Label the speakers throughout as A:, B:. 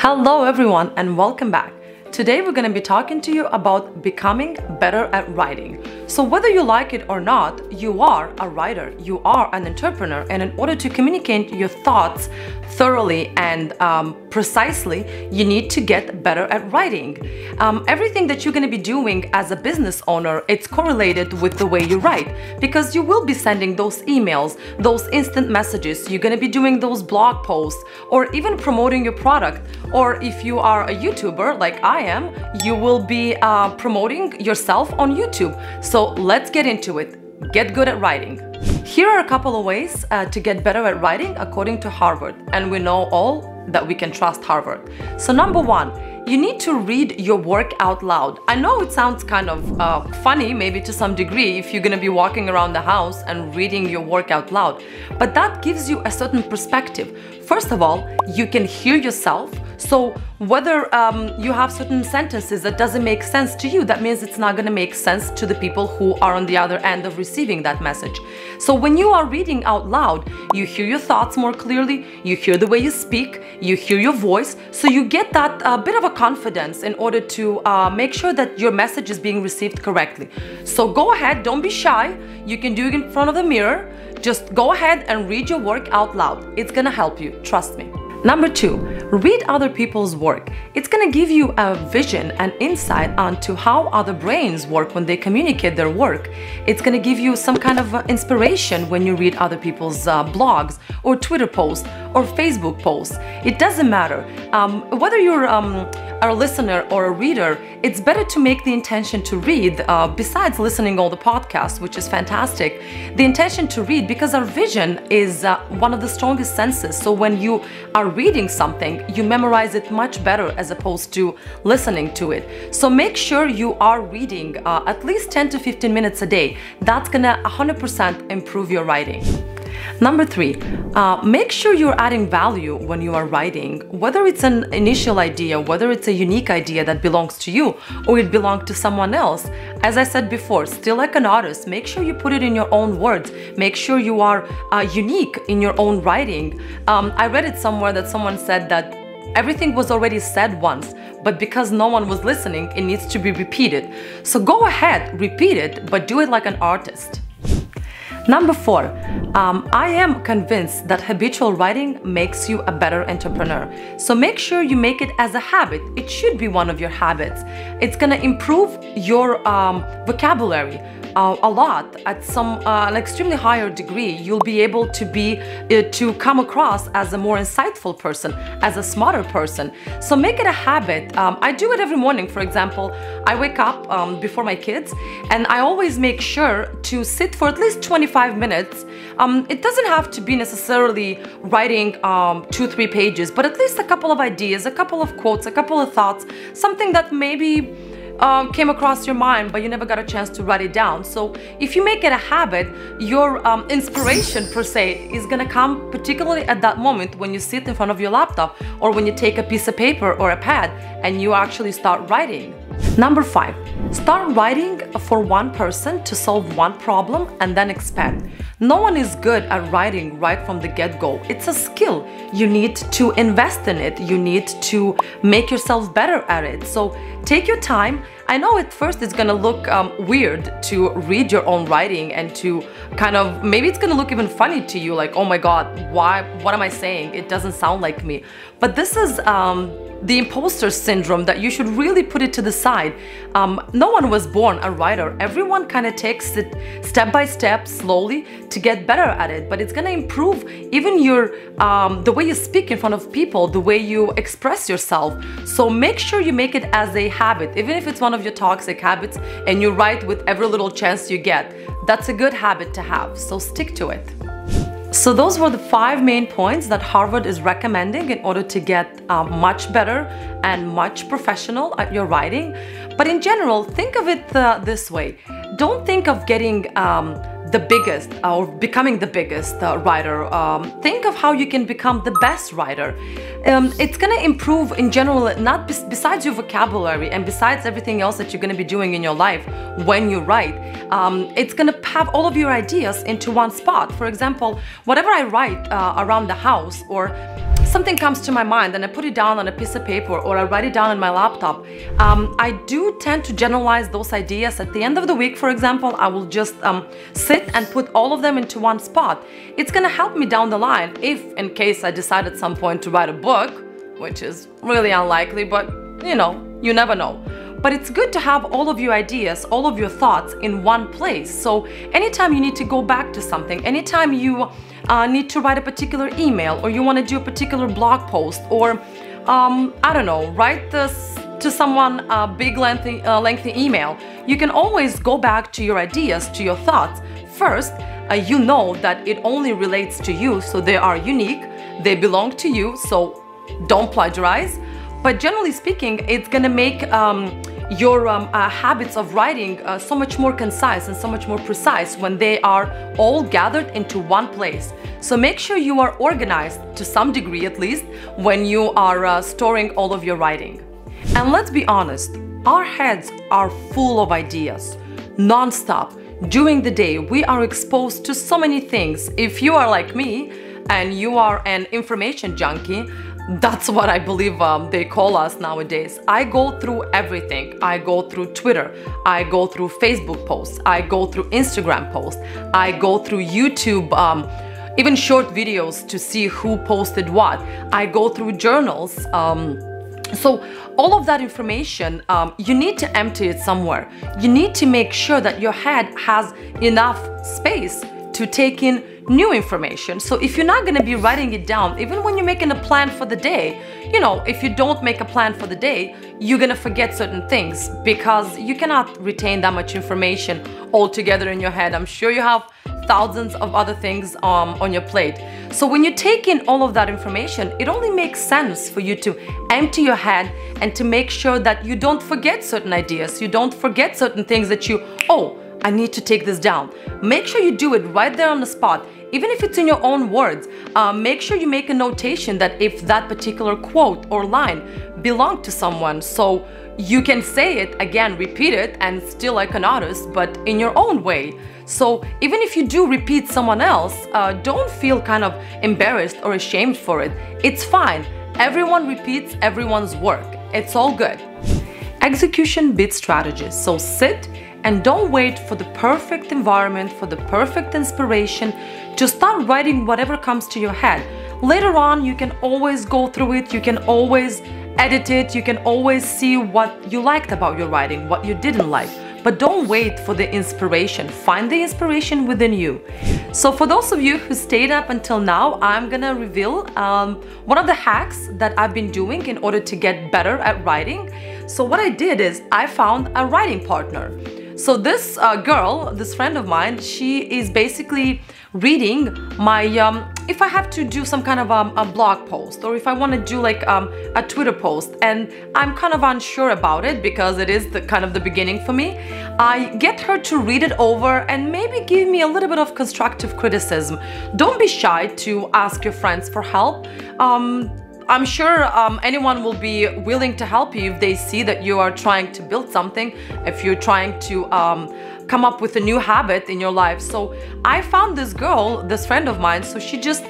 A: Hello everyone and welcome back. Today we're going to be talking to you about becoming better at writing. So whether you like it or not, you are a writer, you are an entrepreneur, and in order to communicate your thoughts thoroughly and precisely, you need to get better at writing. Everything that you're going to be doing as a business owner, it's correlated with the way you write, because you will be sending those emails, those instant messages, you're going to be doing those blog posts, or even promoting your product. Or if you are a YouTuber like I am, you will be promoting yourself on YouTube. So let's get into it. Get good at writing. Here are a couple of ways to get better at writing according to Harvard, and we know all that we can trust Harvard. So number one, you need to read your work out loud. I know it sounds kind of funny, maybe to some degree, if you're gonna be walking around the house and reading your work out loud, but that gives you a certain perspective. First of all, you can hear yourself. So whether you have certain sentences that doesn't make sense to you, that means it's not going to make sense to the people who are on the other end of receiving that message. So when you are reading out loud, you hear your thoughts more clearly, you hear the way you speak, you hear your voice, so you get that bit of a confidence in order to make sure that your message is being received correctly. So go ahead, don't be shy. You can do it in front of the mirror. Just go ahead and read your work out loud. It's gonna help you, trust me. Number two, read other people's work. It's gonna give you a vision and insight onto how other brains work when they communicate their work. It's gonna give you some kind of inspiration when you read other people's blogs or Twitter posts or Facebook posts. It doesn't matter. Whether you're a listener or a reader, it's better to make the intention to read, besides listening all the podcasts, which is fantastic, the intention to read, because our vision is one of the strongest senses. So when you are reading something, you memorize it much better as opposed to listening to it. So make sure you are reading at least 10 to 15 minutes a day. That's gonna 100% improve your writing. Number three, make sure you're adding value when you are writing, whether it's an initial idea, whether it's a unique idea that belongs to you or it belongs to someone else. As I said before, still like an artist, make sure you put it in your own words. Make sure you are unique in your own writing. I read it somewhere that someone said that everything was already said once, but because no one was listening, it needs to be repeated. So go ahead, repeat it, but do it like an artist. Number four, I am convinced that habitual writing makes you a better entrepreneur. So make sure you make it as a habit. It should be one of your habits. It's gonna improve your vocabulary a lot at an extremely higher degree. You'll be able to come across as a more insightful person, as a smarter person. So make it a habit. I do it every morning. For example, I wake up before my kids, and I always make sure to sit for at least 25 minutes. It doesn't have to be necessarily writing 2-3 pages, but at least a couple of ideas, a couple of quotes, a couple of thoughts, something that maybe came across your mind but you never got a chance to write it down. So if you make it a habit, your inspiration per se is gonna come particularly at that moment when you sit in front of your laptop or when you take a piece of paper or a pad and you actually start writing. Number five, start writing for one person to solve one problem and then expand. No one is good at writing right from the get-go. It's a skill. You need to invest in it. You need to make yourself better at it. So take your time. I know at first it's gonna look weird to read your own writing and to kind of, maybe it's gonna look even funny to you, like, oh my God, what am I saying? It doesn't sound like me. But this is the imposter syndrome that you should really put it to the side. No one was born a writer. Everyone kind of takes it step by step, slowly, to get better at it. But it's gonna improve even your the way you speak in front of people, the way you express yourself. So make sure you make it as a habit, even if it's one of your toxic habits and you write with every little chance you get. That's a good habit to have, so stick to it. So those were the 5 main points that Harvard is recommending in order to get much better and much professional at your writing. But in general, think of it this way. Don't think of getting the biggest or becoming the biggest writer. Think of how you can become the best writer. It's gonna improve in general, not besides your vocabulary and besides everything else that you're gonna be doing in your life when you write. It's gonna have all of your ideas into one spot. For example, whatever I write around the house or something comes to my mind and I put it down on a piece of paper or I write it down on my laptop, I do tend to generalize those ideas. At the end of the week, for example, I will just sit and put all of them into one spot. It's gonna help me down the line if, in case I decide at some point to write a book, which is really unlikely, but you know, you never know. But it's good to have all of your ideas, all of your thoughts in one place. So anytime you need to go back to something, anytime you need to write a particular email, or you want to do a particular blog post, or I don't know, write this to someone a big lengthy email, you can always go back to your ideas, to your thoughts. First, you know that it only relates to you, so they are unique, they belong to you, so don't plagiarize. But generally speaking, it's gonna make your habits of writing so much more concise and so much more precise when they are all gathered into one place. So make sure you are organized to some degree, at least, when you are storing all of your writing. And let's be honest, our heads are full of ideas, non-stop. During the day, we are exposed to so many things. If you are like me and you are an information junkie, that's what I believe they call us nowadays. I go through everything. I go through Twitter, I go through Facebook posts, I go through Instagram posts, I go through YouTube, even short videos to see who posted what. I go through journals. So all of that information, you need to empty it somewhere. You need to make sure that your head has enough space to take in new information. So if you're not going to be writing it down, even when you're making a plan for the day, you know, if you don't make a plan for the day, you're going to forget certain things because you cannot retain that much information all together in your head. I'm sure you have thousands of other things on your plate. So when you take in all of that information, it only makes sense for you to empty your head and to make sure that you don't forget certain ideas, you don't forget certain things that you, oh, I need to take this down. Make sure you do it right there on the spot. Even if it's in your own words, make sure you make a notation that if that particular quote or line belonged to someone, so you can say it again, repeat it, and still like an artist, but in your own way. So even if you do repeat someone else, don't feel kind of embarrassed or ashamed for it. It's fine. Everyone repeats everyone's work. It's all good. Execution beats strategy. So sit and don't wait for the perfect environment, for the perfect inspiration. Just start writing whatever comes to your head. Later on, you can always go through it, you can always edit it, you can always see what you liked about your writing, what you didn't like. But don't wait for the inspiration. Find the inspiration within you. So for those of you who stayed up until now, I'm gonna reveal one of the hacks that I've been doing in order to get better at writing. So what I did is I found a writing partner. So this girl, this friend of mine, she is basically reading my, if I have to do some kind of a blog post, or if I want to do like a Twitter post and I'm kind of unsure about it because it is the kind of the beginning for me, I get her to read it over and maybe give me a little bit of constructive criticism. Don't be shy to ask your friends for help. I'm sure anyone will be willing to help you if they see that you are trying to build something, if you're trying to come up with a new habit in your life. So I found this girl, this friend of mine, so she just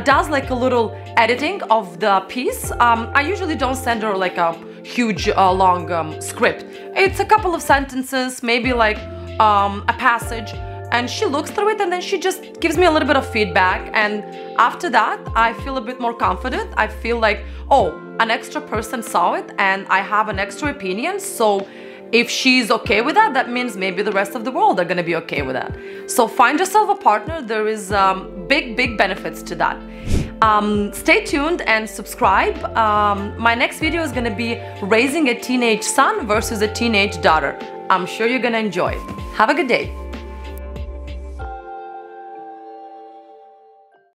A: does like a little editing of the piece. I usually don't send her like a huge long script. It's a couple of sentences, maybe like a passage, and she looks through it and then she just gives me a little bit of feedback, and after that I feel a bit more confident. I feel like, oh, an extra person saw it and I have an extra opinion, so if she's okay with that, that means maybe the rest of the world are gonna be okay with that. So find yourself a partner. There is big benefits to that. Stay tuned and subscribe. My next video is gonna be raising a teenage son versus a teenage daughter. I'm sure you're gonna enjoy it. Have a good day.